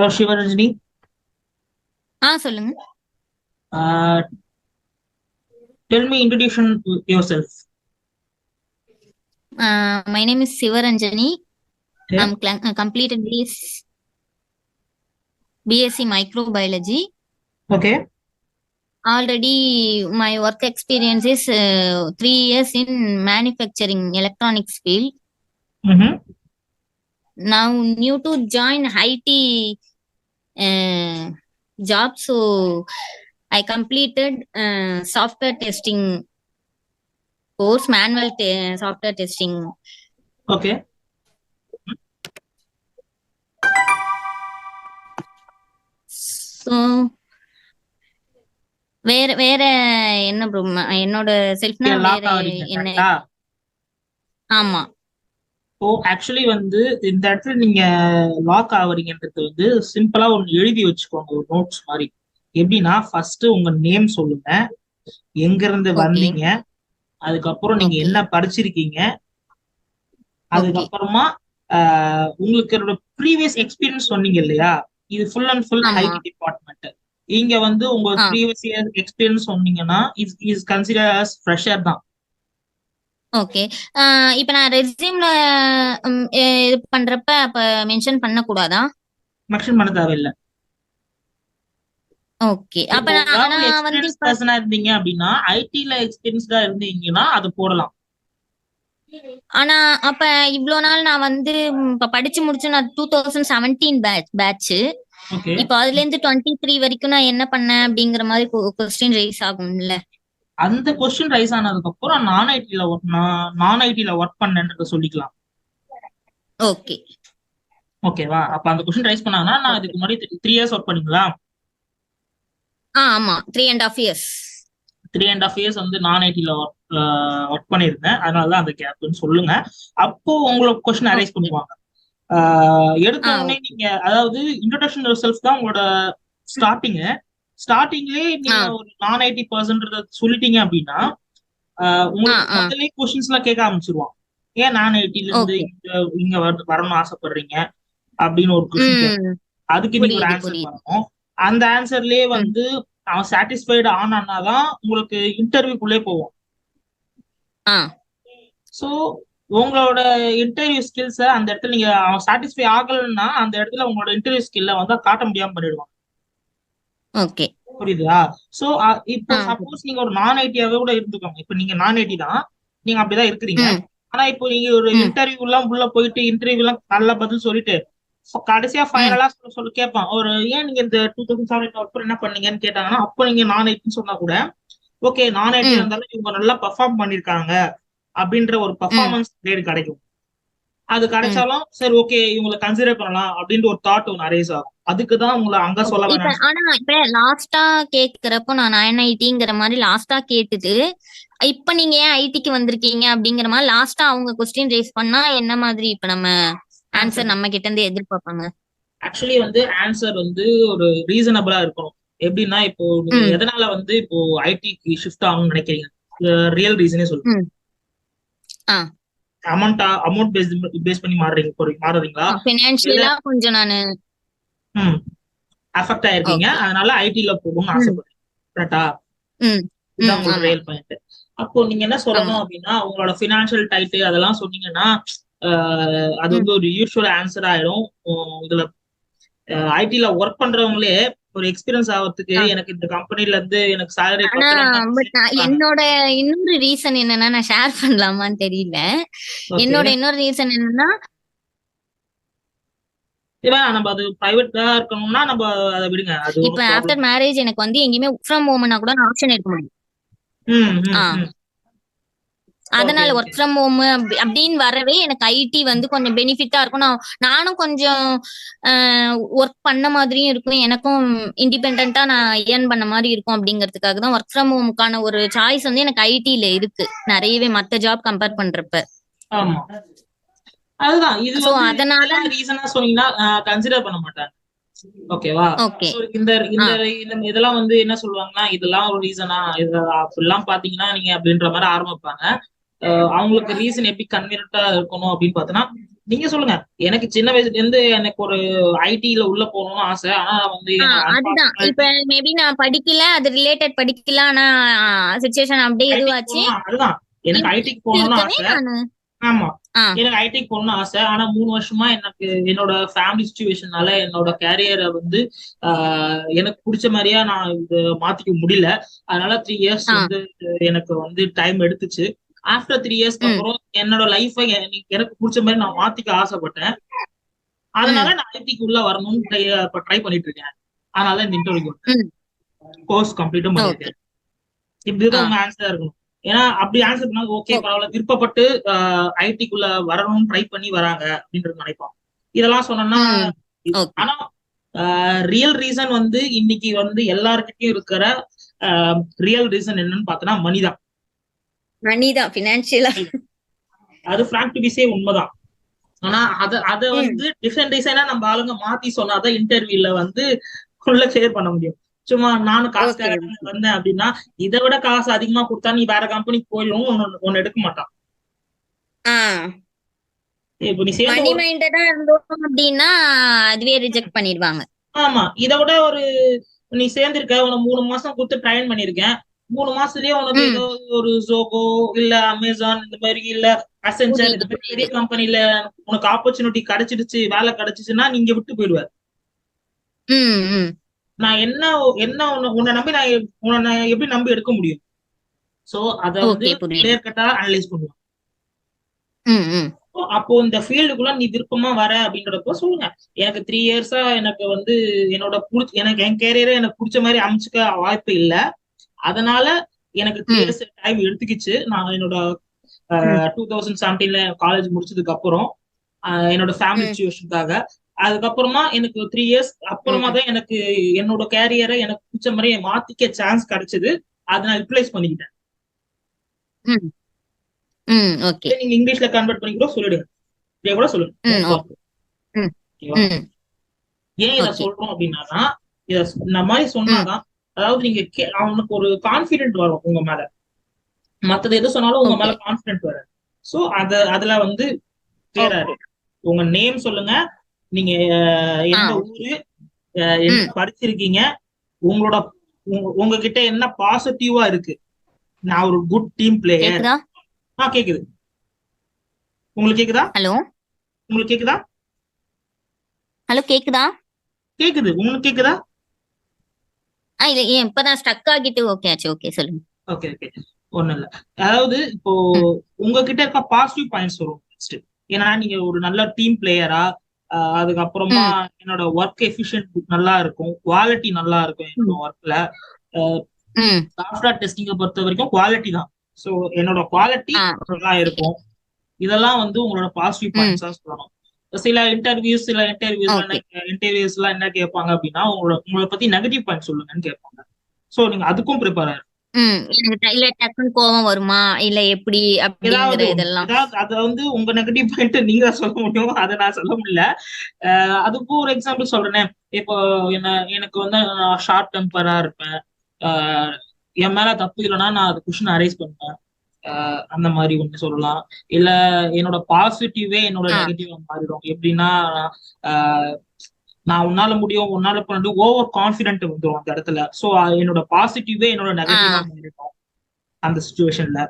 Hello, Shivaranjani. சொல்லுங்க. Uh, Tell me introduction to yourself. My name is Sivaranjani. Okay. Completed BSc Microbiology. Okay. Already my work experience is 3 years in manufacturing electronics field. Mm-hmm. Now new to join IT job, so I completed software testing course, software testing. Okay. So வேற வேற என்ன bro, என்னோட செல்ஃப்னா Yeah, lock வேற ஆவறீங்க என்ன? கரெக்டா? ஆமா. ஓ actually வந்து இந்த இடத்துல நீங்க லாக் ஆவறீங்கன்றது வந்து சிம்பிளா ஒன்னு எழுதி வச்சுக்கோங்க, ஒரு நோட்ஸ் மாதிரி. எப்படின்னா ஃபர்ஸ்ட் உங்க நேம் சொல்லுங்க, எங்க இருந்து ஓகே வந்தீங்க, அதுக்கப்புறம் நீங்க ஓகே என்ன படிச்சிருக்கீங்க, ஓகே. அதுக்கப்புறமா உங்களுக்கு ப்ரீவியஸ் எக்ஸ்பீரியன்ஸ் சொன்னீங்க இல்லையா, இது ஃபுல் அண்ட் ஃபுல் ஆமா. IT department. இங்க வந்து உங்க ஆ ப்ரீவியஸ் இயர் எக்ஸ்பீரியன்ஸ் சொன்னீங்கன்னா இஸ் கன்சிடர் அஸ் ஃப்ரெஷர் தான். ஓகே. இப்ப நான் ரெஸ்யூம்ல இது பண்றப்ப அப்ப மென்ஷன் பண்ண கூடாதா? மென்ஷன் பண்ண தேவையில்லை. ஓகே. அப்ப இப்போ நான் ஏதாவது நான் வந்து எக்ஸ்பீரியன்ஸ் இப்ப பர்சனா இருந்தீங்க அப்படின்னா, ஐடில எக்ஸ்பீரியன்ஸ்டா இருந்தீங்கன்னா அது போடலாம். ஆனா அப்ப இவ்ளோ நாள் நான் வந்து இப்ப படிச்சு முடிச்சு நான் 2017 பேட்ச். ஓகே. இப்ப அதுல இருந்து 23 வரைக்கும் நான் என்ன பண்ணேன் அப்படிங்கிற மாதிரி கொஸ்டின் ரைஸ் ஆகும்ல. அந்த கொஸ்டின் ரைஸ் ஆனதுக்கு அப்புறம் நான் ஐடில ஒர்க் பண்ணேன்றத சொல்லிக்கலாம். ஓகே ஓகேவா? அப்ப அந்த கொஸ்டின் ரைஸ் பண்ணாங்கன்னா, நான் ஓகே. இதுக்கு முன்னாடி 3 இயர்ஸ் ஒர்க் பண்ணீங்களா? ஆமா, 3.5 years. 3.5 இயர்ஸ் வந்து நான் ஐடில ஒர்க் பண்ணியிருந்தேன், அதனாலதான் அந்த கேப்னு சொல்லுங்க. அப்போ உங்களுக்கு கொஸ்டின் அரைஸ் ஓகே. பண்ணுவாங்க. எடுத்த உடனே ஓகே. நீங்க அதாவது இன்ட்ரோடக்ஷன் யுவர் செல்ஃப் தான் உங்களோட ஸ்டார்டிங். ஸ்டார்டிங்லயே நீங்க ஆ ஒரு நான் ஐடி பர்சன்றத சொல்லிட்டீங்க அப்படின்னா, ஆ உங்களுக்கு ஆ முதல்ல கொஸ்டின்ஸ் எல்லாம் கேட்க ஆரம்பிச்சிருவான். ஏன் நான் ஐடில இருந்து ஓகே. இங்க வரணும்னு ஆசைப்படுறீங்க அப்படின்னு ஒரு கொஸ்டின் கேட்பான். ம். அதுக்கு நீங்க ஒரு புரியுது ஆன்சர் புரியுது. பண்ணணும். அந்த ஆன்சர்லயே ம். வந்து அவன் சாட்டிஸ்ஃபைடு ஆனாதான் உங்களுக்கு இன்டர்வியூக்குள்ளே போவோம். ஆ ஸோ உங்களோட இன்டர்வியூ ஸ்கில்ஸை அந்த இடத்துல நீங்க அவன் சாட்டிஸ்ஃபை ஆகலைன்னா அந்த இடத்துல உங்களோட இன்டர்வியூ ஸ்கில்ல வந்து காட்ட முடியாம பண்ணிடுவான். ஓகே. புரியுதா? சோ இப்போ புரியுது. சப்போஸ் நீங்க ஒரு நான் ஐடியாவே கூட இருந்துக்கோங்க. இப்ப நீங்க நான் ஐடி தான், நீங்க அப்படிதான் இருக்கிறீங்க. ம். ஆனா இப்போ நீங்க ஒரு ம். இன்டர்வியூ எல்லாம் உள்ள போயிட்டு இன்டர்வியூ எல்லாம் நல்ல பதில் சொல்லிட்டு கடைசியா ம். ஃபைனலா சொல்ல கேட்பான், ஒரு ஏன் நீங்க இந்த 2007 அப்புறம் என்ன பண்ணீங்கன்னு கேட்டாங்கன்னா, அப்போ நீங்க நான் ஐடின்னு சொன்னா கூட ஓகே, நான் ஐடி ம். இருந்தாலும் இவங்க நல்லா பெர்ஃபார்ம் பண்ணிருக்காங்க அப்படின்ற ஒரு ம். பெர்ஃபார்மன்ஸ் கிரேட் கிடைக்கும். அது ம். கிடைச்சாலும் சரி ஓகே இவங்களை கன்சிடர் பண்ணலாம் அப்படின்ற ஒரு தாட் ஒன்று அரைஸ் ஆகும். அதுக்குதான் உங்களை அங்க ஓகே. சொல்ல இப்ப வேணாம்னு ஆனா இப்ப லாஸ்டா கேக்குறப்போ நான் NITங்கிற மாதிரி லாஸ்டா கேட்டுட்டு, இப்ப நீங்க ஏன் ஐடிக்கு வந்திருக்கீங்க அப்படிங்கிற மாதிரி லாஸ்டா அவங்க கொஸ்டின் ரைஸ் பண்ணா என்ன மாதிரி இப்ப நம்ம ஆன்சர் ஆன்சர். நம்ம கிட்ட இருந்து எதிர்பார்ப்பாங்க? ஆக்சுவலி வந்து ஆன்சர் வந்து ஒரு ரீசனபிளா இருக்கணும். எப்படின்னா இப்போ நீங்க ம். எதனால வந்து இப்போ ஐடிக்கு ஷிஃப்ட் ஆகணும்னு நினைக்கிறீங்க, ரியல் ரீசனே சொல்லுங்க. ம். ஆ அமௌண்ட் பேஸ் பண்ணி மாறுறீங்களா, இல்ல ஃபினான்ஷியலா கொஞ்சம் நானு அஃபெக்ட் ஆயிருக்கீங்க ஓகே. அதனால ஐடில போகணும்னு ம். ஆசைப்படுறீங்க, கரெக்டா? ம். இதுதான் ம். உங்களோட ஆமா ரியல் பாயிண்ட். அப்போ நீங்க என்ன ஆமா. சொல்லணும் அப்படின்னா, உங்களோட ஃபினான்ஷியல் டைட் அதெல்லாம் சொன்னீங்கன்னா அது ம். வந்து ஒரு யூஸ்வல் ஆன்சர் ஆயிடும். இதுல ஐடில ஒர்க் பண்றவங்களே ஒரு எக்ஸ்பீரியன்ஸ் ஆகிறதுக்கு ஆ. எனக்கு இந்த கம்பெனில இருந்து எனக்கு salary ஆனா பத்தலன்னு தான் பட் ரிசைன் பண்றாங்க. என்னோட இன்னொரு ரீசன் என்னன்னா, நான் ஷேர் பண்ணலாமான்னு தெரியல. ஓகே, என்னோட இன்னொரு ரீசன் என்னன்னா, இவன் நம்ம அது பிரைவேட்டா இருக்கணும்னா நம்ம அதை விடுங்க, அது இப்ப ஒன்றும் ஆஃப்டர் ப்ராப்ளம் இல்லை. மேரேஜ் எனக்கு வந்து எங்கேயுமே ஒர்க் ஃப்ரம் ஹோம்னா கூட நான் ஆப்ஷன் எடுக்க முடியும். ம் ம் ஆ ம் ஓகே அதனால ஓகே. ஒர்க் ஃப்ரம் ஹோம் அப்படின்னு வரவே எனக்கு ஐடி வந்து கொஞ்சம் பெனிஃபிட்டா இருக்கும். நானும் கொஞ்சம் ஒர்க் பண்ண மாதிரியும் இருக்கும், எனக்கும் இண்டிபெண்டா நான் ஏர்ன் பண்ண மாதிரி இருக்கும். அப்படிங்கிறதுக்காக தான் ஒர்க் ஃப்ரம் ஹோமுக்கான ஒரு சாய்ஸ் வந்து எனக்கு ஐடில இருக்கு நிறையவே, மத்த ஜாப் கம்பேர் பண்றப்ப. ஆமா, அதுதான் இது சோ வந்து அதனால இதெல்லாம் ரீசனா சொன்னீங்கன்னா கன்சிடர் பண்ண மாட்டாங்க. ஓகேவா? ஓகே. So, இந்த ஆ இந்த இதெல்லாம் வந்து என்ன சொல்லுவாங்கன்னா, இதெல்லாம் ஒரு ரீசனா, இது அப்படிலாம் பாத்தீங்கன்னா நீங்க அப்படின்ற மாதிரி ஆரம்பிப்பாங்க. அவங்களுக்கு ரீசன் எப்படி கன்வீனியன்ட்டா இருக்கணும் அப்படின்னு பார்த்தோன்னா, நீங்க சொல்லுங்க. எனக்கு சின்ன வயசுல இருந்து எனக்கு ஒரு ஐடில உள்ள போகணும்னு ஆசை. ஆனா வந்து என்னோட அதுதான் இப்ப அன்பார்ச்சுனிட்டி மேபி நான் படிக்கல, அது ரிலேட்டட் படிக்கல, ஆனா சுச்சுவேஷன் அப்படியே ஐடிக்கு இதுவாச்சு. போகணும்னு அதுதான். எனக்கு ஐடிக்கு போகணும்னு இருக்கவே ஆசை. நானு ஆமா. ஆஹ் எனக்கு ஐடிக்கு போகணும்னு ஆசை. ஆனா 3 வருஷமா எனக்கு என்னோட ஃபேமிலி சிச்சுவேஷனால என்னோட கேரியரை வந்து எனக்கு பிடிச்ச மாதிரியா நான் இது மாத்திக்க முடியல. அதனால 3 இயர்ஸ் ஆஹ் வந்து எனக்கு வந்து டைம் எடுத்துச்சு. ஆஃப்டர் 3 இயர்ஸ்க்கு உம் அப்புறம் என்னோட லைஃபை எனக்கு பிடிச்ச மாதிரி நான் மாத்திக்க ஆசைப்பட்டேன். அதனால உம் நான் ஐடிக்கு உள்ள வரணும்னு ட்ரை பண்ணிட்டு இருக்கேன். அதனால இந்த இன்டர்வியூ உம் கோர்ஸ் கம்ப்ளீட்டும் ஓகே. பண்ணியிருக்கேன். இப்படிதான் ஆஹ் உங்க ஆன்சரா இருக்கணும். ஏன்னா அப்படி ஆன்சர் பண்ணா ஓகே ஓ- பரவாயில்ல, விருப்பப்பட்டு ஐடிக்குள்ள வரணும்னு ட்ரை பண்ணி வராங்க அப்படின்றது நினைப்போம். இதெல்லாம் சொன்னோம்னா உம் ஓகே. ஆனா ரியல் ரீசன் வந்து இன்னைக்கு வந்து எல்லார்கிட்டயும் இருக்கிற ரியல் ரீசன் என்னன்னு பார்த்தோன்னா மணி தான். மணிதான் பினான்சியலா. அது ஃபிராங்க் டு பி சே உண்மைதான். ஆனா அத உம் வந்து டிஃப்ரெண்ட் டிசைனா நம்ம ஆளுங்க மாத்தி சொன்னாதான் இன்டர்வியூல வந்து உள்ள கிளியர் பண்ண முடியும். சும்மா நானும் ஓகே. காசுக்காக தான் வந்தேன் அப்படின்னா, இதை விட காசு அதிகமா கொடுத்தா நீ வேற கம்பெனிக்கு போயிடும், ஒன்னு எடுக்க மாட்டான். ஆஹ் இப்ப நீ சேர்ந்து மணி ஒரு மைண்டடா இருந்தோம் அப்படின்னா அதுவே ரிஜெக்ட் பண்ணிடுவாங்க. ஆமா, இதை விட ஒரு நீ சேர்ந்திருக்க, உனக்கு 3 மாசம் கொடுத்து ட்ரைன் பண்ணிருக்கேன். 3 மாசத்துலயே உனக்கு ம் ஏதோ ஒரு ஜோகோ இல்ல அமேசான் இந்த மாதிரி இல்ல அசென்சர் புரியுது இந்த மாதிரி பெரிய புரியுது. கம்பெனில உனக்கு ஆப்பர்ச்சுனிட்டி கிடைச்சிடுச்சு, வேலை கிடைச்சிச்சுன்னா நீங்க விட்டு போயிடுவ. ம் ம் நான் என்ன என்ன உன்னை நம்பி உன்னை எப்படி நம்பி எடுக்க முடியும்? சோ அத வந்து ஓகே புரியுது. கிளியர் கட்டா அனலைஸ் பண்ணுவோம். ம் ம் அப்போ இந்த ஃபீல்டுக்குள்ள நீ விருப்பமா வர அப்படின்றப்போ சொல்லுங்க. எனக்கு 3 இயர்ஸா எனக்கு வந்து எனக்கு என் கேரியரை எனக்கு பிடிச்ச மாதிரி அமைச்சுக்க வாய்ப்பு இல்ல. அதனால எனக்கு 3 இயர்ஸ் டைம் எடுத்துக்கிச்சு. நான் என்னோட ம் 2017 காலேஜ் முடிச்சதுக்கு அப்புறம் என்னோட ஃபேமிலி ம் சுச்சுவேஷனுக்காக, அதுக்கப்புறமா எனக்கு 3 இயர்ஸ் அப்புறமா ம் தான் எனக்கு என்னோட கேரியரை எனக்கு பிடிச்ச மாதிரி மாத்திக்க சான்ஸ் கிடைச்சது. அதை நான் யூட்டிலைஸ் பண்ணிக்கிட்டேன். ம் ம் ஓகே. நீங்க இங்கிலீஷ்ல கன்வெர்ட் பண்ணி கூட சொல்லிடுங்க, இப்படியே கூட சொல்லுங்க, நோ ம் ஓகே. ப்ராப்ளம். ம் ஓகேவா? ம் ஏன் இதை ஓகே. சொல்றோம் அப்படின்னா, இந்த மாதிரி ம் சொன்னாதான், அதாவது நீங்க அவனுக்கு ஒரு கான்பிடென்ட் வரும் உங்க மேல. மத்தது எது சொன்னாலும் உங்க ஓகே. மேல கான்பிடென்ட் வரும். சோ அதுல வந்து கிளியரா ஓகே. இருக்கு. உங்க நேம் சொல்லுங்க, நீங்க எந்த ஓகே. ஊரு, என்ன ம் படிச்சிருக்கீங்க, உங்களோட உங்ககிட்ட என்ன பாசிட்டிவா இருக்கு. நான் ஒரு குட் டீம் பிளேயர். கேக்குதா? கேக்குது. உங்களுக்கு கேக்குதா? ஹலோ உங்களுக்கு கேக்குதா? ஹலோ கேக்குதா? கேக்குது. உங்களுக்கு கேக்குதா? இல்ல ஏன் இப்பதான் ஸ்டக் ஆகிட்டு ஓகே ஆச்சு. ஓகே சொல்லுங்க. ஓகே ஓகே, ஒண்ணும் இல்ல. அதாவது இப்போ ம் உங்ககிட்ட இருக்க பாசிட்டிவ் பாயிண்ட்ஸ் வரும் ஃபர்ஸ்ட். ஏன்னா நீங்க ஒரு நல்ல டீம் பிளேயரா, அதுக்கப்புறமா ம் என்னோட ஒர்க் எஃபிஷியன்ட் நல்லா இருக்கும், குவாலிட்டி நல்லா இருக்கும் என்னோட ம் ஒர்க்ல. ம் சாஃப்ட்வேர் டெஸ்டிங்கை பொறுத்த வரைக்கும் குவாலிட்டி தான். ஸோ என்னோட குவாலிட்டி நல்லா ஓகே. இருக்கும். இதெல்லாம் வந்து உங்களோட பாசிட்டிவ் ம் பாயிண்ட்ஸா சொல்லணும். சில ஓகே. இன்டர்வியூஸ்லாம் என்ன கேட்பாங்க அப்படின்னா, உங்களை பத்தி நெகட்டிவ் பாயிண்ட் சொல்லுங்கன்னு கேட்பாங்க. ஸோ நீங்க அதுக்கும் ப்ரிப்பேர் ஆயிரும். எனக்கு இல்ல டக்குன்னு கோவம் வருமா இல்ல எப்படி அப்படிங்கிற ஏதாவது ஒண்ணு, இதெல்லாம். ஏதாவது அதை வந்து உங்க நெகட்டிவ் பாயிண்ட் நீங்க தான் சொல்ல முடியும், அதை நான் சொல்ல முடியல. அதுக்கும் ஒரு எக்ஸாம்பிள் சொல்றேனே. இப்போ எனக்கு வந்து ஷார்ட் டெம்பரா இருப்பேன். ஆஹ் என் மேல தப்பு இல்லைன்னா நான் அது கொஸ்டின் அரைஸ் பண்ணுவேன். அந்த மாதிரி ஒண்ணு சொல்லலாம். இல்ல என்னோட பாசிட்டிவே என்னோட ஆ நெகட்டிவா மாறிடும். எப்படின்னா ஆஹ் நான் உன்னால முடியும், உன்னால பண்ணி ஓவர் கான்பிடென்ட் வந்துடும் அந்த இடத்துல. சோ என்னோட பாசிட்டிவே என்னோட ஆ நெகட்டிவா மாறிடும் அந்த சுச்சுவேஷன்ல.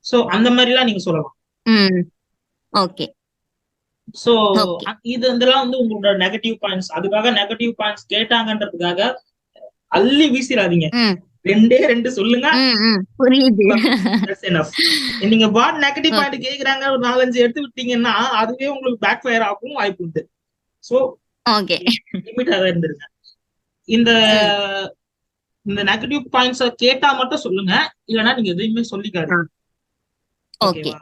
சோ அந்த மாதிரி எல்லாம் நீங்க சொல்லலாம். ம் ஓகே. So okay. இதெல்லாம் வந்து உங்களோட நெகட்டிவ் பாயிண்ட்ஸ். அதுக்காக நெகட்டிவ் பாயிண்ட்ஸ் கேட்டாங்கன்றதுக்காக அள்ளி வீசிடாதீங்க. ம் 2 சொல்லுங்க. புரியுது. That's enough. நீங்க நெகட்டிவ் ஓகே. பாயிண்ட் கேக்குறாங்க ஒரு 4-5 எடுத்து விட்டீங்கன்னா அதுவே உங்களுக்கு பேக் ஃபயர் ஆகும் வாய்ப்பு உண்டு. So okay. லிமிட்டாக இருந்துருங்க. இந்த ம் இந்த நெகட்டிவ் பாயிண்ட்ஸ் கேட்டா மட்டும் சொல்லுங்க, இல்லைன்னா நீங்க எதையுமே சொல்லிக்காது. ஓகே. ஓகேவா?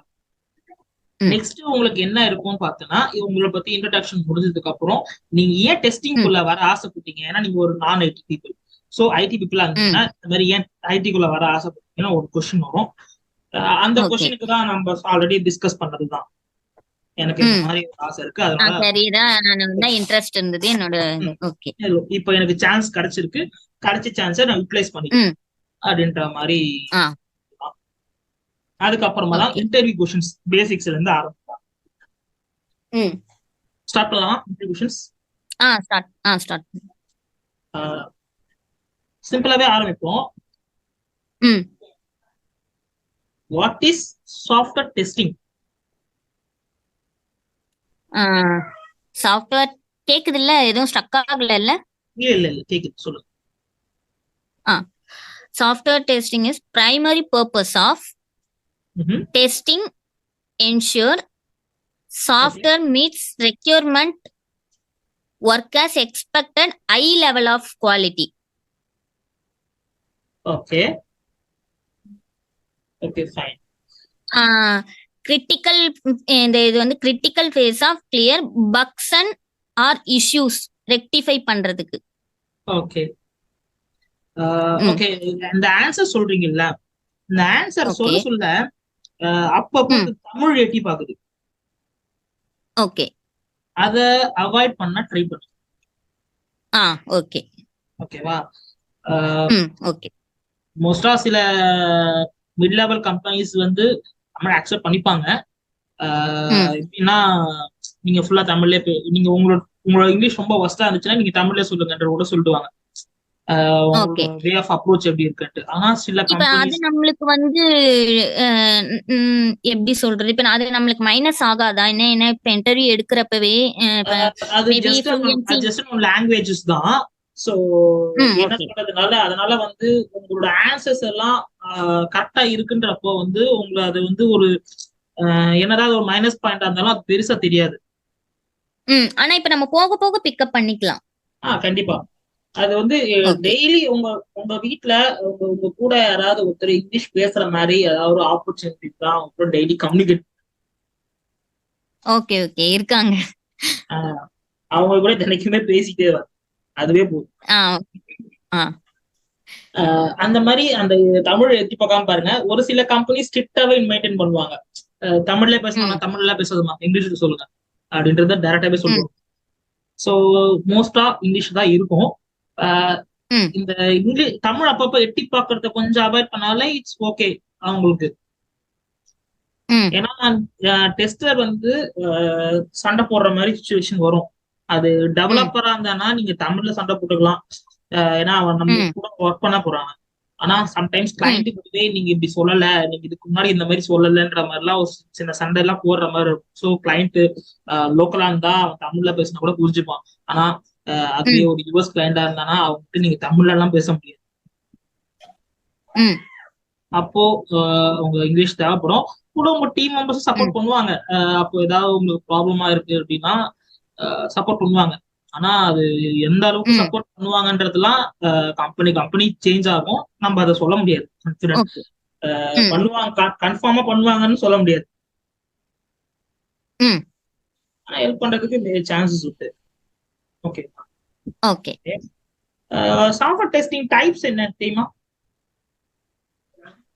நெக்ஸ்ட் உங்களுக்கு என்ன இருக்கும்னு பார்த்தோன்னா, உங்களை பத்தி இன்ட்ரடக்ஷன் முடிஞ்சதுக்கு அப்புறம் நீங்க ஏன் டெஸ்டிங் குள்ள வர ஆசைப்பட்டீங்க? ஏன்னா நீங்க ஒரு நான் ஐடி பீப்புள். சோ ஐடி பீப்புளா இருந்தீங்கன்னா இந்த மாதிரி ஏன் ஐடிக்குள்ள வர ஆசைப்பட்டீங்கன்னா ஒரு கொஸ்டின் வரும். அந்த ஓகே. கொஸ்டினுக்கு தான் நம்ம ஆல்ரெடி டிஸ்கஸ் பண்ணதுதான். எனக்கு இந்த மாதிரி ஒரு ஆசை இருக்கு, அதனால சரிதா நான் இன்ட்ரெஸ்ட் இருந்தது என்னோட. ஓகே. இப்போ எனக்கு சான்ஸ் கிடைச்சிருக்கு, கிடைச்ச சான்ஸை நான் யூட்டிலைஸ் பண்ணிக்கிறேன் அப்படின்ற மாதிரி. அதுக்கப்புறமா தான் இன்டர்வியூ கொஸ்டின்ஸ் பேசிக்ஸ்ல இருந்து ஆரம்பிப்பாங்க. ஸ்டார்ட் பண்ணலாமா இன்ட்ரோடியூஷன்ஸ்? ஸ்டார்ட். சிம்பிளாவே ஆரம்பிப்போம். ம் what is software testing? Software கேக்குது இல்ல, எதுவும் ஸ்டக் ஆகல இல்ல? இல்ல கேக்குது, சொல்லுங்க. Software testing is primary purpose of testing, ensure software meets requirement, work as expected, high level of quality. Okay, fine. Critical, இது வந்து critical phase of clear bugs and or issues rectify பண்றதுக்கு. Okay okay, இந்த answer சொல்றீங்கல்ல, இந்த answer சொல்ல அப்பப்போ தமிழ் எட்டி பாக்குது. ஓகே, அத அவாய்ட் பண்ண ட்ரை பண்ணுங்க. ஓகே, ஓகேவா? ஓகே. மோஸ்டா சில மிட் லெவல் கம்பெனிஸ் வந்து தமிழ் அக்செப்ட் பண்ணிப்பாங்க. எப்படின்னா, நீங்க ஃபுல்லா தமிழ்லயே நீங்க உங்களோட இங்கிலீஷ் ரொம்ப ஒஸ்டா இருந்துச்சுன்னா நீங்க தமிழ்லயே சொல்லுங்கன்ற கூட சொல்லிடுவாங்க. வே ஆஃப் அப்ரோச் எப்படி இருக்குன்ட்டு. ஆனா சில கம்பெனிஸ் அது நம்மளுக்கு வந்து எப்படி சொல்றது, இப்ப அது நம்மளுக்கு மைனஸ் ஆகாதா? என்ன இப்ப இன்டர்வியூ எடுக்கிறப்பவே அது ஜஸ்ட் லாங்குவேஜஸ் தான். சோ என்ன சொல்றதுனால அதனால வந்து உங்களோட ஆன்சர்ஸ் எல்லாம் கரெக்டா இருக்குன்றப்போ வந்து உங்களை அது வந்து ஒரு என்னதான் ஒரு மைனஸ் பாயிண்டா இருந்தாலும் அது பெருசா தெரியாது. ஆனா இப்ப நம்ம போக போக பிக்கப் பண்ணிக்கலாம். கண்டிப்பா. அது வந்து டெய்லி உங்க வீட்டுல உங்க கூட யாராவது ஒருத்தர் இங்கிலீஷ் பேசுற மாதிரி ஏதாவது ஒரு ஆப்பர்ச்சுனிட்டி தான் அவங்க டெய்லி கம்யூனிகேட். ஓகே இருக்காங்க, அவங்க கூட தினைக்குமே பேசிட்டே வர, அதுவே போதும். அந்த மாதிரி அந்த தமிழ் எத்தி பார்க்காம பாருங்க. ஒரு சில கம்பெனி ஸ்ட்ரிக்டாவே மெயின்டைன் பண்ணுவாங்க. தமிழ்ல பேசணும், தமிழ்ல பேசுறதுமா இங்கிலீஷ்ல சொல்லுங்க அப்படின்றத டைரக்டாவே சொல்லுவாங்க. சோ மோஸ்டா இங்கிலீஷ் தான் இருக்கும். இந்த இங்கிலீஷ் தமிழ் அப்பப்ப எட்டி பாக்குறத கொஞ்சம் அவாய்ட் பண்ணாலே இட்ஸ் ஓகே அவங்களுக்கு. ஏன்னா டெஸ்டர் வந்து சண்டை போடுற மாதிரி சுச்சுவேஷன் வரும். அது டெவலப்பரா இருந்தானா நீங்க தமிழ்ல சண்டை போட்டுக்கலாம், ஏன்னா அவன் நம்ம கூட ஒர்க் பண்ண போறாங்க. ஆனா சம்டைம்ஸ் கிளைண்ட்டுக்கு நீங்க இப்படி சொல்லல, நீங்க இதுக்கு முன்னாடி இந்த மாதிரி சொல்லலன்ற மாதிரிலாம் ஒரு சின்ன சண்டை எல்லாம் போடுற மாதிரி இருக்கும். ஸோ கிளைண்ட் லோக்கலா இருந்தா அவன் தமிழ்ல பேசினா கூட புரிஞ்சுப்பான். ஆனா அதுவே ஒரு யூஎஸ் கிளைண்டா இருந்தானா அவங்ககிட்ட நீங்க தமிழ்ல எல்லாம் பேச முடியாது. அப்போ உங்க இங்கிலீஷ் தேவைப்படும். கூட உங்க டீம் மெம்பர்ஸ் சப்போர்ட் பண்ணுவாங்க. அப்போ ஏதாவது உங்களுக்கு ப்ராப்ளமா இருக்கு அப்படின்னா சப்போர்ட் பண்ணுவாங்க. ஆனா அது எந்த அளவுக்கு சப்போர்ட் பண்ணுவாங்கன்றதுலாம் கம்பெனி சேஞ்ச் ஆகும். நம்ம அதை சொல்ல முடியாது. பண்ணுவாங்க, கன்ஃபார்மா பண்ணுவாங்கன்னு சொல்ல முடியாது. ஆனா ஹெல்ப் பண்றதுக்கு சான்சஸ் இருக்கு. ஓகே. சாஃப்ட்வேர் டெஸ்டிங் டைப்ஸ் என்ன தெரியுமா?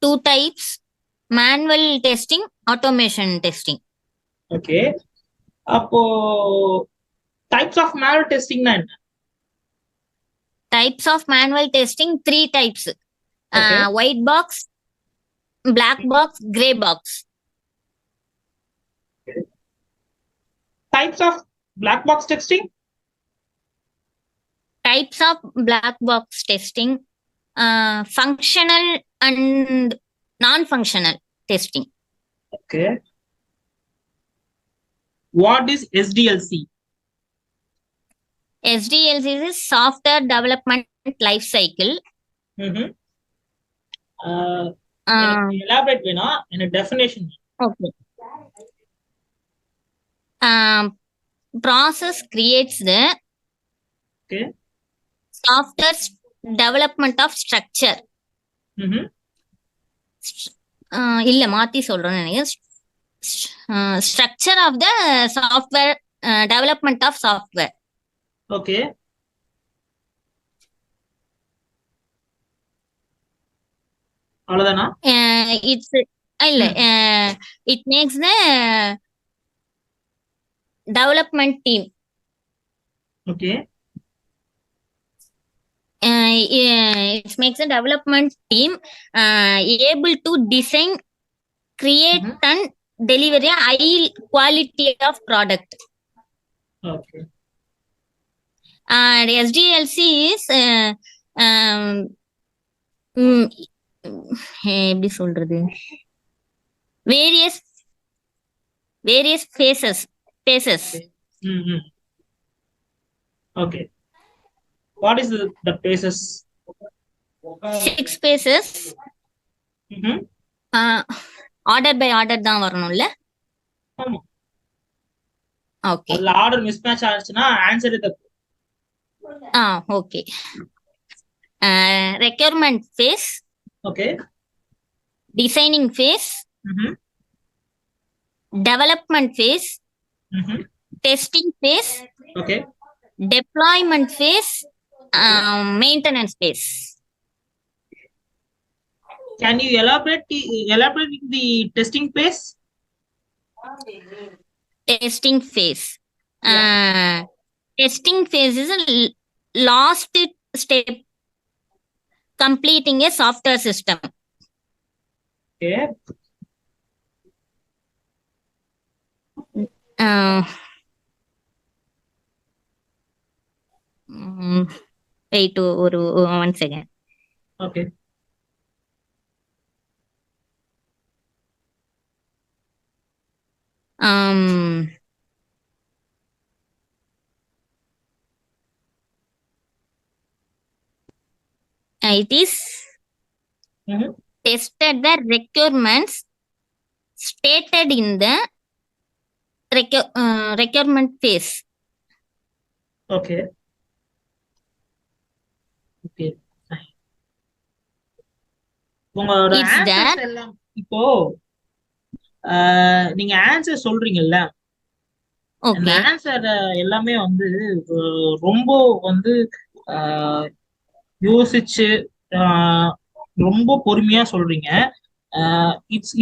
2 types, manual testing, automation testing. Okay, அப்போ டைப்ஸ் ஆஃப் மேனுவல் டெஸ்டிங்னா என்ன? Types of manual testing 3 types. White box, black box, gray box. Types of black box testing? Types of black box testing, functional and non-functional testing. Okay. What is SDLC? SDLC is software development life cycle. Elaborate வேணா, என்ன definition? Okay. Process creates the software development of structure. இல்ல மாத்தி சொல்றேன் நினைக்கிறேன். Structure of the software, development of software. Okay. அவ்வளவுதானா? It's இல்ல, it makes the development team. Okay. It makes a development team able to design, create and deliver a high quality of product. Okay. And SDLC is hmm, எப்படி சொல்றது, various various phases okay. What is the phases? 6 phases. Order by order தான் வரணும்ல? ஆமா. Okay. அதுல order mismatch ஆச்சுன்னா answer தப்பு. Okay. Requirement phase, okay. Designing phase, development phase, testing phase, okay. deployment phase, maintenance phase. Can you elaborate the testing phase? Testing phase. Testing phase is a last step completing a software system. Okay. Wait, ஒரு 1 second. Okay. It is tested the requirements stated in the requirement phase. Okay. Okay. உங்களோட answers எல்லாம் இப்போ நீங்க answer சொல்றீங்கல்ல, அந்த answer எல்லாமே வந்து ரொம்ப வந்து யோசிச்சு ரொம்ப பொறுமையா சொல்றீங்க.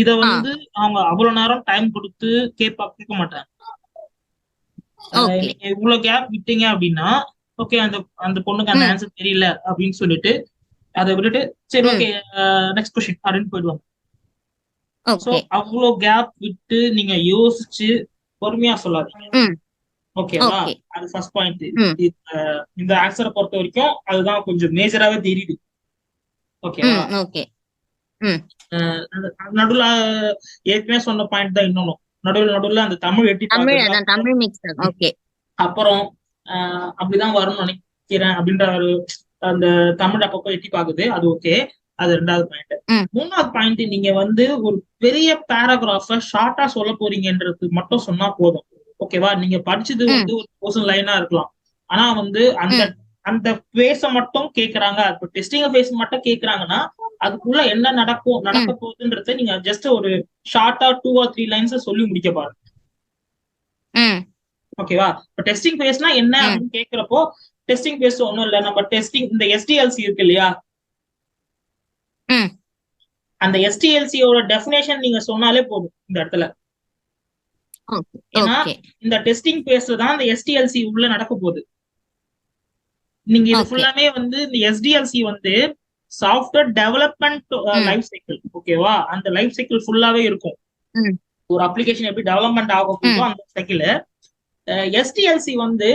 இத வந்து அவங்க அவ்வளவு நேரம் டைம் கொடுத்து கேட்க மாட்டாங்க. நீங்க இவ்வளவு கேப் விட்டீங்க அப்படின்னா ஓகே அந்த பொண்ணுக்கு அந்த ஆன்சர் தெரியல அப்படின்னு சொல்லிட்டு அதை விட்டுட்டு சரி ஓகே நெக்ஸ்ட் கொஸ்டின் அப்படின்னு போயிடுவாங்க. சோ அவ்வளவு கேப் விட்டு நீங்க யோசிச்சு பொறுமையா சொல்லாதீங்க. ஓகேவா? அது ஃபர்ஸ்ட் பாயிண்ட். இந்த ஆன்சரை பொறுத்த வரைக்கும் அதுதான் கொஞ்சம் மேஜராவே தெரியுது. ஓகேவா? நடுவுல ஏற்கனவே சொன்ன பாயிண்ட் தான் இன்னொன்னு, நடுவுல அந்த தமிழ் எட்டி அப்புறம் அப்படிதான் வரும்னு நினைக்கிறேன் அப்படின்ற ஒரு அந்த தமிழ் அப்பப்போ எட்டி பாக்குது, அது ஓகே. அது 2வது பாயிண்ட். 3வது பாயிண்ட், நீங்க வந்து ஒரு பெரிய பேராகிராஃப ஷார்ட்டா சொல்ல போறீங்கன்றது மட்டும் சொன்னா போதும். ஓகேவா? நீங்க படிச்சது வந்து ஒரு 1000 லைனா இருக்கலாம், ஆனா வந்து அந்த பேஸ மட்டும் கேக்குறாங்க, இப்ப டெஸ்டிங் பேஸ் மட்டும் கேக்குறாங்கன்னா அதுக்குள்ள என்ன நடக்க போகுதுன்றத நீங்க ஜஸ்ட் ஒரு ஷார்ட்டா 2 or 3 லைன்ஸ் சொல்லி முடிக்க பாருங்க. ஓகேவா? இப்ப டெஸ்டிங் பேஸ்னா என்ன அப்படின்னு கேக்குறப்போ டெஸ்டிங் பேஸ் ஒண்ணும் இல்ல, நம்ம டெஸ்டிங் இந்த SDLC இருக்கு இல்லையா, அந்த SDLCயோட டெஃபினேஷன் நீங்க சொன்னாலே போதும் இந்த இடத்துல. ஏன்னா இந்த டெஸ்டிங் பேஸ்ல தான் இந்த SDLC உள்ள நடக்க போகுது. நீங்க இது ஃபுல்லாமே வந்து இந்த SDLC வந்து சாஃப்ட்வேர் டெவலப்மெண்ட் லைஃப் சைக்கிள். ஓகேவா? அந்த லைஃப் சைக்கிள் ஃபுல்லாவே இருக்கும். ஒரு அப்ளிகேஷன் எப்படி டெவலப்மெண்ட் ஆக போகுதோ அந்த சைக்கிள். SDLC வந்து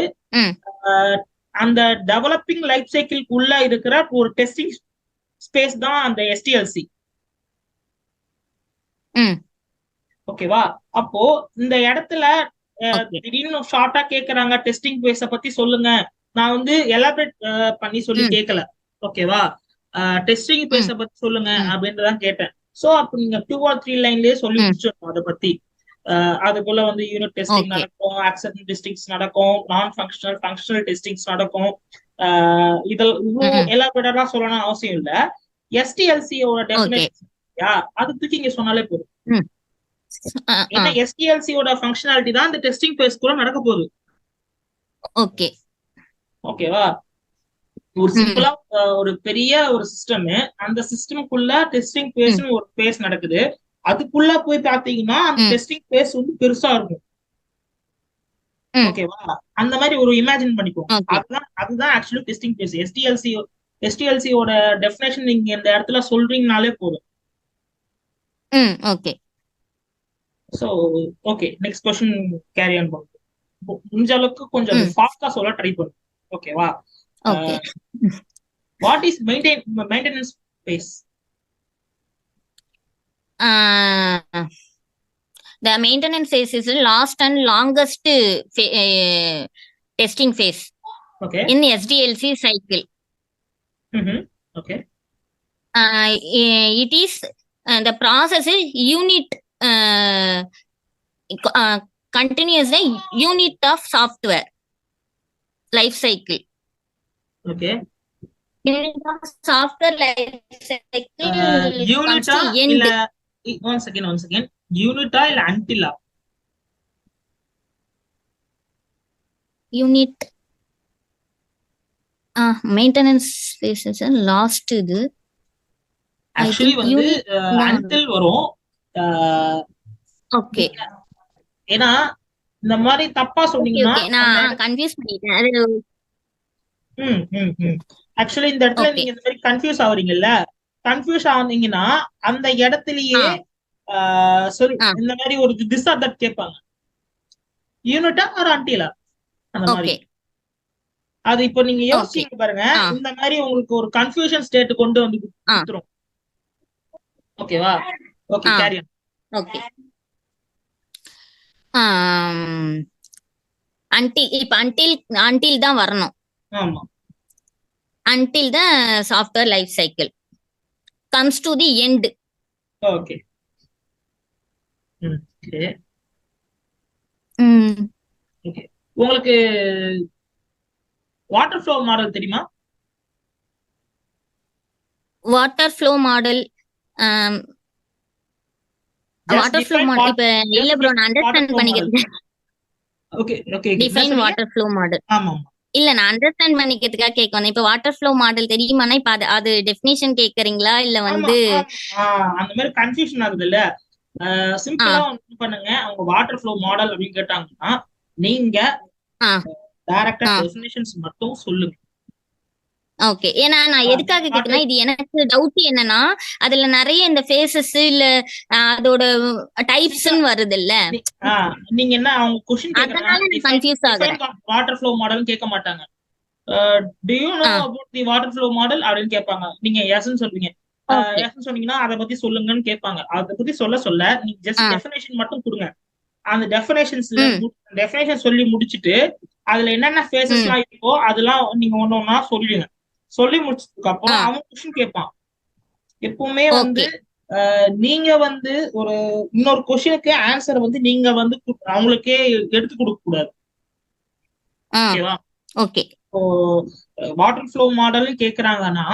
அந்த டெவலப்பிங் லைஃப் சைக்கிள்க்கு உள்ள இருக்கிற ஒரு டெஸ்டிங் ஸ்பேஸ் தான் அந்த SDLC. ஓகேவா? அப்போ இந்த இடத்துல திடீர்னு ஷார்ட்டா கேக்குறாங்க, டெஸ்டிங் பேஸ பத்தி சொல்லுங்க, நான் வந்து எலாபரேட் பண்ணி சொல்லி கேட்கல. ஓகேவா? டெஸ்டிங் பேஸ பத்தி சொல்லுங்க அப்படின்றதான் கேட்டேன். சோ அப்ப நீங்க 2 or 3 லைன்லயே சொல்லி முடிச்சிடணும் அதை பத்தி. அதுக்குள்ள வந்து யூனிட் டெஸ்டிங் நடக்கும், அக்செப்டன்ஸ் டெஸ்டிங்ஸ் நடக்கும், நான் ஃபங்க்ஷனல் டெஸ்டிங்ஸ் நடக்கும். இதெல்லாம் இவ்வளவு எலாபரேட்டா சொல்லணும் அவசியம் இல்ல. SDLCயோட டெஃபினேஷன் அது தூக்கி இங்க சொன்னாலே போதும். ஏன்னா SDLCயோட ஃபங்க்ஷனாலிட்டி தான் இந்த டெஸ்டிங் பேஸ் கூட நடக்க போகுது. ஓகேவா? ஒரு சிம்பிளா ஒரு பெரிய ஒரு சிஸ்டம், அந்த சிஸ்டம்குள்ள டெஸ்டிங் பேஸ்னு ஒரு பேஸ் நடக்குது. அதுக்குள்ள போய் பாத்தீங்கன்னா அந்த டெஸ்டிங் பேஸ் வந்து பெருசா இருக்கும். ஓகேவா? அந்த மாதிரி ஒரு இமேஜின் பண்ணிக்கோங்க. அதுதான் ஆக்சுவலி டெஸ்டிங் பேஸ். SDLCயோட டெஃபினேஷன் நீங்க இந்த இடத்துல சொல்றீங்கனாலே போதும். Okay. So okay, next question carry on பண்ணுங்க. முடிஞ்ச அளவுக்கு கொஞ்சம் ம் ஃபாஸ்டா சொல்ல ட்ரை பண்ணுங்க. ஓகேவா? Okay what is maintenance phase? the maintenance phase is the last and longest testing phase okay. in SDLC cycle. Okay. It is the process is unit continuous the unit of software life cycle. Okay. Unit of software life cycle comes யூனிட்டா to end. இல்ல one second யூனிட்டா இல்ல அன்டிலா? Unit maintenance phase is last இது I actually think வந்து unit தான் until வரும். Okay ஏன்னா இந்த மாதிரி தப்பா ஓகே சொன்னீங்கன்னா ஓகே நான் கன்ஃபியூஸ் பண்ணிட்டேன் அது. ஆக்சுவலி இந்த இடத்துல ஓகே நீங்க இந்த மாதிரி கன்ஃபியூஸ் ஆகுறீங்கல்ல, கன்ஃபியூஸ் ஆனீங்கன்னா அந்த இடத்துலயே சொல்லி இந்த மாதிரி ஒரு திஸ் ஆர் தட் கேட்பாங்க, யூனிட்டா ஒரு அன்டிலா அந்த மாதிரி. ஓகே அது இப்போ நீங்க யோசிச்சீங்க பாருங்க, இந்த மாதிரி உங்களுக்கு ஒரு கன்ஃபியூஷன் ஸ்டேட் கொண்டு வந்து கொடுத்துரும். ஓகேவா? Okay carry on. Okay until தான் வரணும். ஆமா. until the software life cycle comes to the end. Okay. Okay. Okay. உங்களுக்கு வாட்டர் ஃப்ளோ மாடல் தெரியுமா? Water flow model water flow model இப்ப இல்ல ப்ரோ நான் அண்டர்ஸ்டாண்ட் பண்ணிக்கிறேன். Okay okay. Define water flow model. ஆமா ஆமா. இல்ல நான் அண்டர்ஸ்டாண்ட் பண்ணிக்கிறதுக்காக கேட்கணும். இப்ப வாட்டர் ஃப்ளோ மாடல் தெரியுமானா இப்ப அது டெஃபினிஷன் கேக்குறீங்களா இல்ல வந்து அந்த மாதிரி கன்ஃபியூஷன் ஆகுது இல்ல? சிம்பிளா பண்ணுங்க, அவங்க வாட்டர் ஃப்ளோ மாடல் அப்படின்னு கேட்டாங்கன்னா நீங்க டைரக்டா டெஃபினிஷன்ஸ் மட்டும் சொல்லுங்க. ஓகே. ஏன்னா நான் எதுக்காக கேக்குறேன்னா இது எனக்கு டவுட் என்னன்னா அதுல நிறைய இந்த ஃபேசஸ் இல்ல அதோட டைப்ஸ்னு வருது இல்ல. நீங்க என்ன அவங்க क्वेश्चन கேக்குறாங்க கன்ஃபியூஸ் ஆகுறேன். வாட்டர் ஃப்ளோ மாடல் கேட்க மாட்டாங்க. do you know about the water flow model அப்படின்னு கேட்பாங்க. நீங்க எஸ்ன்னு சொல்வீங்க. எஸ்ன்னு சொன்னீங்கன்னா அத பத்தி சொல்லுங்கன்னு கேட்பாங்க. அத பத்தி சொல்ல நீங்க ஜஸ்ட் டெஃபினிஷன் மட்டும் கொடுங்க. அந்த டெஃபினேஷன் சொல்லி முடிச்சிட்டு அதுல என்னென்ன ஃபேசஸ்லாம் இருக்கோ அதெல்லாம் நீங்க ஒன்னொன்னா சொல்லுங்க. சொல்லி முடிச்சதுக்கு அப்புறம் அவன் क्वेश्चन கேட்பான். எப்பவுமே வந்து நீங்க வந்து ஒரு இன்னொரு क्वेश्चனுக்கு ஆன்சர் வந்து நீங்க வந்து அவங்களுக்கே எடுத்து கொடுக்க கூடாது. ஓகேவா? ஓகே. இப்போ வாட்டர் ஃப்ளோ மாடல் கேக்குறாங்கன்னா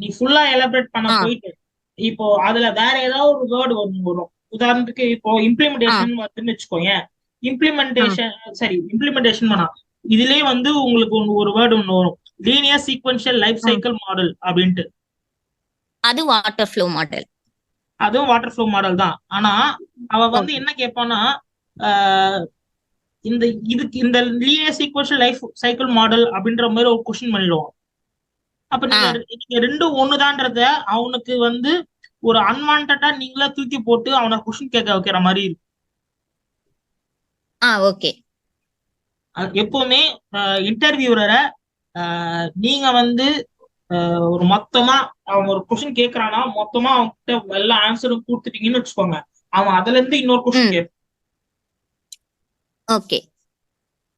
நீ ஃபுல்லா எலாபரேட் பண்ண போயிட்டு இப்போ அதுல வேற ஏதாவது ஒரு வேர்டு வரும். உதாரணத்துக்கு இப்போ இம்ப்ளிமெண்டேஷன் வந்துன்னு வச்சுக்கோங்க. இம்ப்ளிமெண்டேஷன் பண்ணா இதுலயே வந்து உங்களுக்கு ஒரு வேர்டு ஒண்ணு வரும், linear sequential life cycle model அப்படின்ட்டு. அது வாட்டர் ஃப்ளோ மாடல். அதுவும் வாட்டர் ஃப்ளோ மாடல் தான். ஆனா அவ வந்து என்ன கேட்பானா இந்த linear sequential life cycle model அப்படின்ற மாதிரி ஒரு क्वेश्चन பண்ணிடுவான். அப்ப நீங்க ரெண்டும் ஒண்ணுதான்றத அவனுக்கு வந்து ஒரு அன்வான்டா நீங்களா தூக்கி போட்டு அவனை क्वेश्चन கேட்க வைக்கிற மாதிரி இருக்கு. ஓகே. எப்பவுமே இன்டர்வியூரரை நீங்க வந்து ஒரு மொத்தமா அவன் ஒரு क्वेश्चन கேட்கறானா மொத்தமா அவன்கிட்ட எல்லா ஆன்சரும் கொடுத்துட்டீங்கன்னு வச்சுக்கோங்க, அவன் அதுல இருந்து இன்னொரு क्वेश्चन கேட்பான். ஓகே.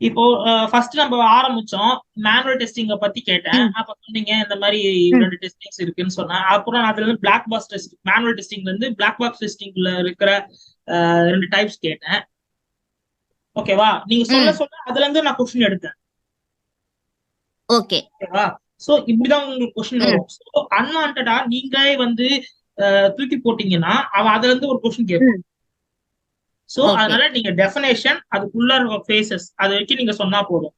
இப்போ ஃபர்ஸ்ட் நம்ம ஆரம்பிச்சோம் மேனுவல் டெஸ்டிங்க பத்தி கேட்டேன். அப்ப சொன்னீங்க இந்த மாதிரி 2 டெஸ்டிங்ஸ் இருக்குன்னு சொன்னேன். அப்புறம் அதுல இருந்து பிளாக் பாக்ஸ் டெஸ்டிங், மேனுவல் டெஸ்டிங்ல இருந்து பிளாக் பாக்ஸ் டெஸ்டிங்ல இருக்கிற 2 டைப்ஸ் கேட்டேன். ஓகேவா? நீங்க சொல்ல அதுல இருந்து நான் क्वेश्चन எடுத்தேன். ஓகேவா? சோ இப்படிதான் உங்களுக்கு क्वेश्चन வரும். சோ அன்வான்டடா நீங்களே வந்து தூக்கி போட்டீங்கன்னா அவன் அதுல இருந்து ஒரு क्वेश्चन கேட்பான். சோ அதனால நீங்க டெஃபினேஷன் அதுக்குள்ள இருக்க ஃபேசஸ் அதை வச்சு நீங்க சொன்னா போதும்.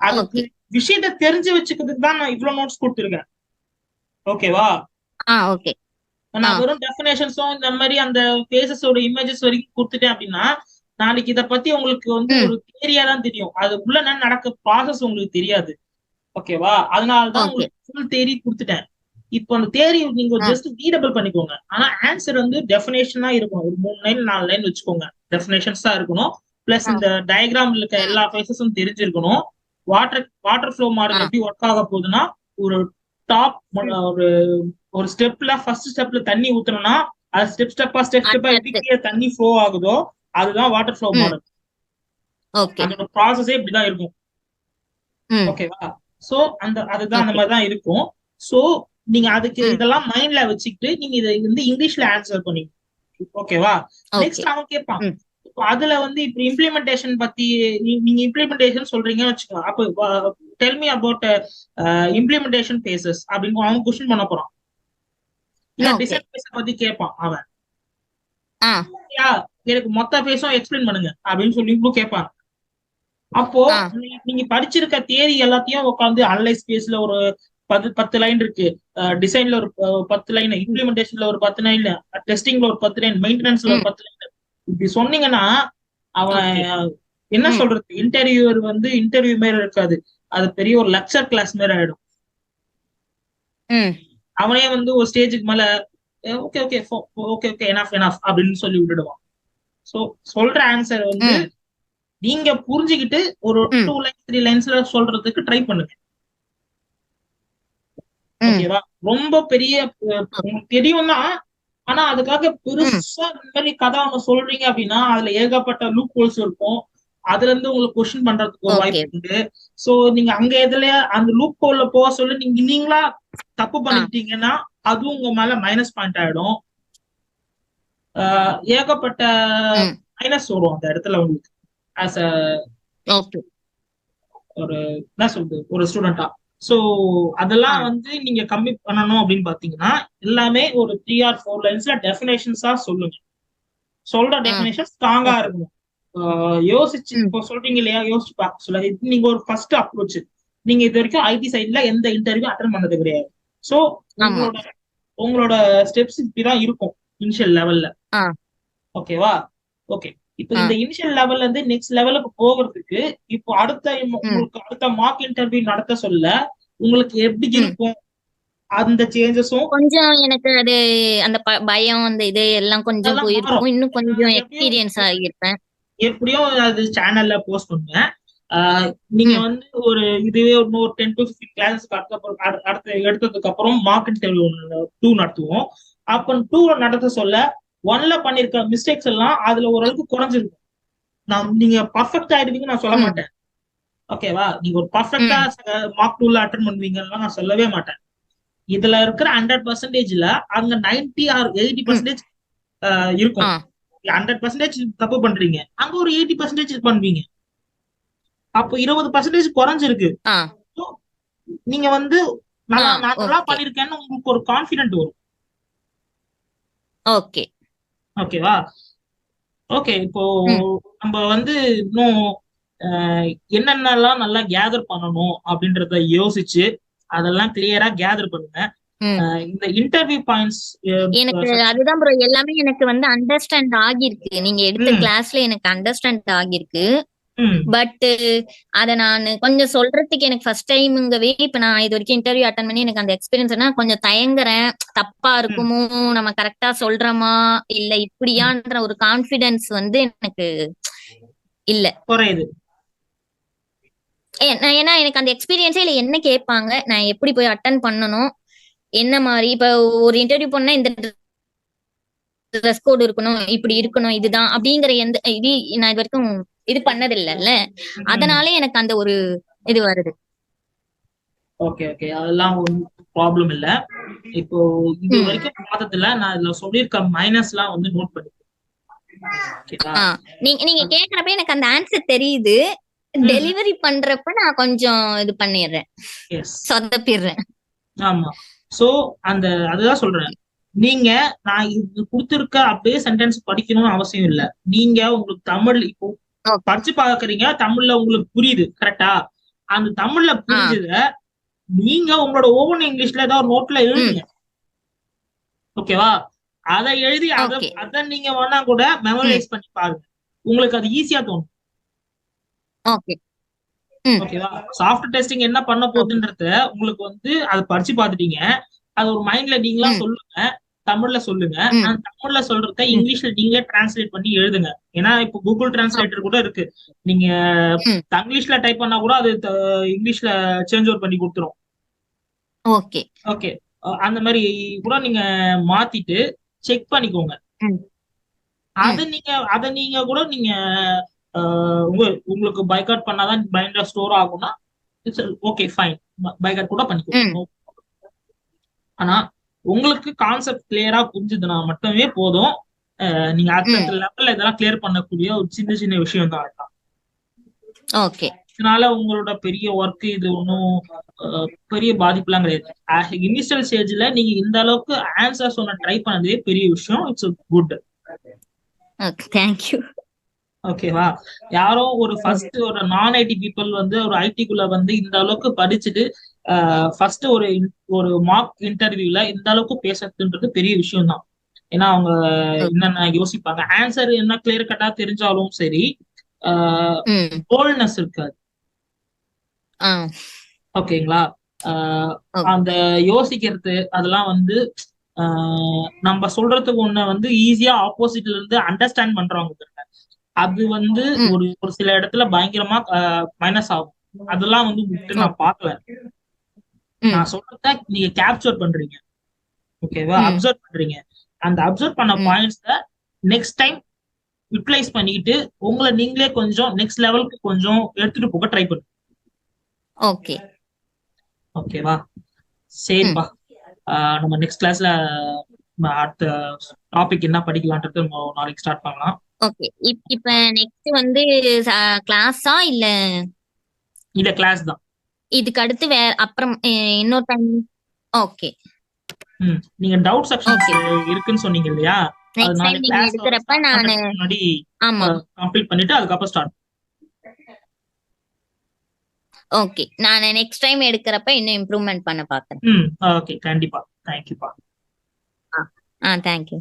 அதுக்கு விஷயத்த தெரிஞ்சு வச்சுக்கிறதுக்கு தான் நான் இவ்வளவு நோட்ஸ் கொடுத்துருக்கேன். ஓகேவா? ஓகே. நான் வெறும் டெஃபினேஷன்ஸும் இந்த மாதிரி அந்த ஃபேசஸோட இமேஜஸ் வரைக்கும் கொடுத்துட்டேன் அப்படின்னா நாளைக்கு இத பத்தி உங்களுக்கு வந்து ஒரு தியரியா தான் தெரியும், அதுக்குள்ள என்ன நடக்க ப்ராசஸ் உங்களுக்கு தெரியாது. ஓகேவா? அதனாலதான் உங்களுக்கு ஃபுல் தியரி கொடுத்துட்டேன். இப்போ அந்த தியரி நீங்க ஜஸ்ட் ரீடபிள் பண்ணிக்கோங்க. ஆனா ஆன்சர் வந்து டெஃபினேஷனா இருக்கணும். ஒரு 3 லைன் 4 லைன் வச்சுக்கோங்க, டெஃபினேஷன்ஸ் தான் இருக்கணும். பிளஸ் இந்த டயக்ராம்ல இருக்க எல்லா ஃபேஸஸும் தெரிஞ்சிருக்கணும். வாட்டர் ஃப்ளோ மாடல் எப்படி ஒர்க் ஆக போகுதுன்னா, ஒரு டாப் ஒரு ஒரு ஸ்டெப்ல ஃபர்ஸ்ட் ஸ்டெப்ல தண்ணி ஊத்தணும்னா அது ஸ்டெப்பா எப்படி கீழே தண்ணி ஃப்ளோ ஆகுதோ அதுதான் வாட்டர் ஃப்ளோ மாடல். அதோட ப்ராசஸே இப்படிதான் இருக்கும். ஓகேவா? சோ அதுதான் அந்த மாதிரி தான் இருக்கும். சோ நீங்க அதுக்கு இதெல்லாம் மைண்ட்ல வச்சுக்கிட்டு நீங்க இதை வந்து இங்கிலீஷ்ல ஆன்சர் பண்ணீங்க. ஓகேவா? நெக்ஸ்ட் அவன் கேட்பான், அதுல வந்து இப்ப இம்ப்ளிமெண்டேஷன் பத்தி நீங்க இம்ப்ளிமெண்டேஷன் சொல்றீங்கன்னு வச்சுக்கலாம். அப்போ tell me about implementation phases அப்படின்னு அவன் கொஸ்டின் பண்ண போறான். இல்ல டிசைன் பேஸ பத்தி கேட்பான் அவன். எனக்கு மொத்த பேஸும் எக்ஸ்பிளைன் பண்ணுங்க அப்படின்னு சொல்லி கேட்பான். அப்போ நீங்க படிச்சிருக்க தியரி எல்லாத்தையும் உட்காந்து அனலைஸ் பேஸ்ல ஒரு 10 லைன் இருக்கு, டிசைன்ல ஒரு 10 லைன், இம்ப்ளிமெண்டேஷன்ல ஒரு 10 லைன், டெஸ்டிங்ல ஒரு 10 லைன், மெயின்டெனன்ஸ்ல ஒரு 10 லைன் இப்படி சொன்னீங்கன்னா அவன் என்ன சொல்றது, இன்டர்வியூவர் வந்து இன்டர்வியூ மாதிரி இருக்காது, அது பெரிய ஒரு லெக்சர் கிளாஸ் மாதிரி ஆயிடும். அவனே வந்து ஒரு ஸ்டேஜுக்கு மேல okay okay okay okay enough enough அப்படின்னு சொல்லி விட்டுடுவான். சோ சொல்ற ஆன்சர் வந்து நீங்க புரிஞ்சுக்கிட்டு ஒரு 2 லைன்ஸ் 3 லைன்ஸ்ல சொல்றதுக்கு ட்ரை பண்ணுங்க. ஓகேவா? ரொம்ப பெரிய உங்களுக்கு தெரியும்னா, ஆனா அதுக்காக பெருசா இந்த மாதிரி கதை அவங்க சொல்றீங்க அப்படின்னா அதுல ஏகப்பட்ட லூப் ஹோல்ஸ் இருக்கும். அதுல இருந்து உங்களுக்கு கொஸ்டின் பண்றதுக்கு ஒரு வாய்ப்பு உண்டு. சோ நீங்க அங்க எதுலயா அந்த லூப் ஹோல்ல போக சொல்லி நீங்களா தப்பு பண்ணிக்கிட்டீங்கன்னா அதுவும் உங்க மேல மைனஸ் பாயிண்ட் ஆயிடும். ஏகப்பட்ட மைனஸ் வரும் அந்த இடத்துல உங்களுக்கு ஆஸ் அ ஒரு என்ன சொல்றது ஒரு ஸ்டூடெண்டா. சோ அதெல்லாம் வந்து நீங்க கம்மி பண்ணணும் அப்படின்னு பாத்தீங்கன்னா எல்லாமே ஒரு 3 or 4 லைன்ஸ்ல டெஃபினேஷன்ஸா சொல்லுங்க. சொல்ற டெஃபினேஷன் ஸ்ட்ராங்கா இருக்கணும். யோசிச்சு இப்போ சொல்றீங்க இல்லையா, யோசிச்சு பார்க்க சொல்ல. இது நீங்க ஒரு ஃபர்ஸ்ட் அப்ரோச். நீங்க இது வரைக்கும் ஐடி சைட்ல எந்த இன்டர்வியூ அட்டெண்ட் பண்ணது கிடையாது. சோ உங்களோட ஸ்டெப்ஸ் இப்படிதான் இருக்கும் இனிஷியல் லெவல்ல. ஓகேவா? ஓகே. இப்போ இந்த இனிஷியல் லெவல்ல இருந்து நெக்ஸ்ட் லெவலுக்கு போகிறதுக்கு இப்போ அடுத்த மார்க் இன்டர்வியூ நடத்த சொல்ல உங்களுக்கு எப்படி இருக்கும் அந்த சேஞ்சஸும் கொஞ்சம் எனக்கு அது அந்த பயம் அந்த இது எல்லாம் கொஞ்சம் போயிருக்கும். இன்னும் கொஞ்சம் எக்ஸ்பீரியன்ஸ் ஆகிருப்பேன். எப்படியும் அது சேனல்ல போஸ்ட் பண்ணுவேன். நீங்க வந்து ஒரு இதுவே ஒரு 10 to 15 கிளாஸஸ்க்கு அடுத்த எடுத்ததுக்கு அப்புறம் மார்க் இன்டர்வியூ 2 நடத்துவோம். அப்ப 2 நடத்த சொல்ல 1ல பண்ணிருக்க மிஸ்டேக்ஸ் எல்லாம் அதுல ஓரளவுக்கு குறைஞ்சிருக்கும். நீங்க பர்ஃபெக்ட் ஆயிடுவீங்க நான் சொல்ல மாட்டேன். ஓகேவா? நீங்க ஒரு பர்ஃபெக்டா மார்க் 2ல அட்டெண்ட் பண்ணுவீங்கன்னு நான் சொல்லவே மாட்டேன். இதுல இருக்கிற 100%ல அங்க 90 or 80% இருக்கும். 100% தப்பு பண்றீங்க, அங்க ஒரு 80% பண்ணுவீங்க. அப்போ 20% குறைஞ்சிருக்கு. நீங்க வந்து நான் நல்லா பண்ணிருக்கேன்னு உங்களுக்கு ஒரு கான்பிடென்ட் வரும். ஓகேவா? ஓகே. இப்போ நம்ம வந்து இன்னும் என்னென்னலாம் நல்லா கேதர் பண்ணணும் அப்படின்றத யோசிச்சு அதெல்லாம் கிளியரா கேதர் பண்ணுங்க. இந்த இன்டர்வியூ பாயிண்ட்ஸ் எனக்கு அதுதான் ப்ரோ எல்லாமே எனக்கு வந்து அண்டர்ஸ்டாண்ட் ஆகிருக்கு. நீங்க எடுத்த கிளாஸ்ல எனக்கு அண்டர்ஸ்டாண்ட் ஆகிருக்கு. பட் அத நான் கொஞ்சம் சொல்றதுக்கு எனக்கு ஃபர்ஸ்ட் டைம்ங்கவே இப்ப நான் இது வரைக்கும் இன்டர்வியூ அட்டன் பண்ணி எனக்கு அந்த எக்ஸ்பீரியன்ஸ்னா கொஞ்சம் தயங்குறேன். தப்பா இருக்குமோ, நம்ம கரெக்டா சொல்றோமா இல்ல இப்படியான்ற ஒரு கான்பிடன்ஸ் வந்து எனக்கு இல்ல. குறையுது. ஏன்னா எனக்கு அந்த எக்ஸ்பீரியன்ஸே இல்ல. என்ன கேட்பாங்க, நான் எப்படி போய் அட்டன் பண்ணணும், என்ன மாதிரி இப்ப ஒரு இன்டர்வியூ பண்ணா இந்த ட்ரெஸ் கோட் இருக்கணும், இப்படி இருக்கணும், இதுதான் அப்படிங்கிற எந்த இது நான் இது வரைக்கும் இது பண்ணது இல்லைல்ல. அதனால எனக்கு அந்த ஒரு இது வருது. ஓகே ஓகே, அதெல்லாம் ப்ராப்ளம் இல்ல. இப்போ இது வரைக்கும் பார்த்ததுல நான் இதுல சொல்லியிருக்க மைனஸ்லாம் வந்து நோட் பண்ணிக்கிறேன். நீங்க கேக்குறப்ப எனக்கு அந்த ஆன்சர் தெரியுது. டெலிவரி பண்றப்ப நான் கொஞ்சம் இது பண்ணிடுறேன், சொதப்பிடுறேன். ஆமா. சோ அதுதான் சொல்றேன். நீங்க நான் இது கொடுத்திருக்க அப்படியே சென்டென்ஸ் படிக்கணும்னு அவசியம் இல்ல. நீங்க உங்களுக்கு தமிழ் இப்போ படிச்சு பாக்குறீங்க, தமிழ்ல உங்களுக்கு புரியுது கரெக்டா? அந்த தமிழ்ல புரிஞ்சத நீங்க உங்களோட ஓன் இங்கிலீஷ்ல ஏதாவது நோட்ல எழுதுங்க. ஓகேவா? அதை எழுதி அத நீங்க வேணா கூட மெமரைஸ் பண்ணி பாருங்க. உங்களுக்கு அது ஈஸியா தோணும். ஓகேவா? சாஃப்ட் டெஸ்டிங் என்ன பண்ண போகுதுன்றத உங்களுக்கு வந்து அதை படிச்சு பார்த்துட்டீங்க. அது ஒரு மைண்ட்ல நீங்களா சொல்லுங்க. தமிழ்ல சொல்லுங்க. ம் ஆனா தமிழ்ல சொல்றத ம் இங்கிலீஷ்ல நீங்களே டிரான்ஸ்லேட் பண்ணி எழுதுங்க. ஏன்னா இப்போ கூகுள் டிரான்ஸ்லேட்டர் கூட இருக்கு. நீங்க ம் தங்கிலீஷ்ல டைப் பண்ணா கூட அது இங்கிலீஷ்ல சேஞ்ச் ஓவர் பண்ணி கொடுத்துரும். Okay okay. அந்த மாதிரி கூட நீங்க மாத்திட்டு செக் பண்ணிக்கோங்க. ம் ம் அத நீங்க கூட நீங்க உங்களுக்கு பைகாட் பண்ணாதான் மைண்ட்ல ஸ்டோர் ஆகும்னா இட்ஸ் ஓகே ஃபைன். பைகாட் கூட பண்ணிக்கோங்க. ம் ஆனா உங்களுக்கு கான்செப்ட் கிளியரா புரிஞ்சுதுன்னா மட்டுமே போதும். நீங்க ம் அடுத்த லெவல்ல இதெல்லாம் கிளியர் பண்ணக்கூடிய ஒரு சின்ன சின்ன விஷயம் தான் இதெல்லாம். ஓகே இதனால உங்களோட பெரிய ஒர்க் இது ஒன்றும் பெரிய பாதிப்புலாம் கிடையாது. இனிஷியல் ஸ்டேஜ்ல நீங்க இந்த அளவுக்கு ஆன்சர் சொன்ன ட்ரை பண்ணதே பெரிய விஷயம். It's good. Okay thank you. ஓகேவா? யாரோ ஒரு ஃபர்ஸ்ட் ஒரு நான் ஐடி பீப்புள் வந்து ஒரு ஐடிக்குள்ள வந்து இந்த அளவுக்கு படிச்சுட்டு ஃபர்ஸ்ட் ஒரு மார்க் இன்டர்வியூல இந்த அளவுக்கு பேசுறதுன்றது பெரிய விஷயம் தான். ஏன்னா அவங்க என்னென்ன யோசிப்பாங்க, ஆன்சர் என்ன கிளியர் கட்டா தெரிஞ்சாலும் சரி, ம் போல்ட்னஸ் இருக்காது. ஆ ஓகேங்களா? ஓகே அந்த யோசிக்கிறது அதெல்லாம் வந்து நம்ம சொல்றதுக்கு ஒண்ணு வந்து ஈஸியா ஆப்போசிட்ல இருந்து அண்டர்ஸ்டாண்ட் பண்றவங்க இருக்காங்க. அது வந்து ம் ஒரு சில இடத்துல பயங்கரமா மைனஸ் ஆகும். அதெல்லாம் வந்து விட்டு நான் பார்க்கல. ம் நான் சொல்றத நீங்க கேப்சர் பண்றீங்க. ஓகேவா? ம் அப்சர்வ் பண்றீங்க. அந்த அப்சர்வ் பண்ண ம் பாயிண்ட்ஸ நெக்ஸ்ட் டைம் யூட்டிலைஸ் பண்ணிக்கிட்டு உங்களை நீங்களே கொஞ்சம் நெக்ஸ்ட் லெவலுக்கு கொஞ்சம் எடுத்துட்டு போக ட்ரை பண்ணுங்க. ஓகே ஓகேவா? ம் சரிப்பா. நம்ம நெக்ஸ்ட் கிளாஸ்ல அடுத்த டாபிக் என்ன படிக்கலான்றது நம்ம நாளைக்கு ஸ்டார்ட் பண்ணலாம். ஓகே இப்ப நெக்ஸ்ட் வந்து கிளாஸா இல்ல இத கிளாஸ் தான். இதுக்கு அடுத்து வேற அப்புறம் இன்னொரு டைம்? ஓகே நீங்க டவுட் செக்ஷன்ஸ் ஓகே இருக்குன்னு சொன்னீங்க இல்லையா? அது நெக்ஸ்ட் டைம் நாளைக்கு நீங்க கிளாஸ் எடுக்கிறப்ப ஸ்டார்ட் நான் பண்றதுக்கு முன்னாடி ஆமா கம்ப்ளீட் பண்ணிட்டு அதுக்கப்புறம் ஸ்டார்ட். ஓகே நான் நெக்ஸ்ட் டைம் எடுக்கிறப்ப இன்னும் இம்ப்ரூவ்மெண்ட் பண்ண பாக்குறேன். ஓகே கண்டிப்பா. தேங்க்யூப்பா. தேங்க்யூ.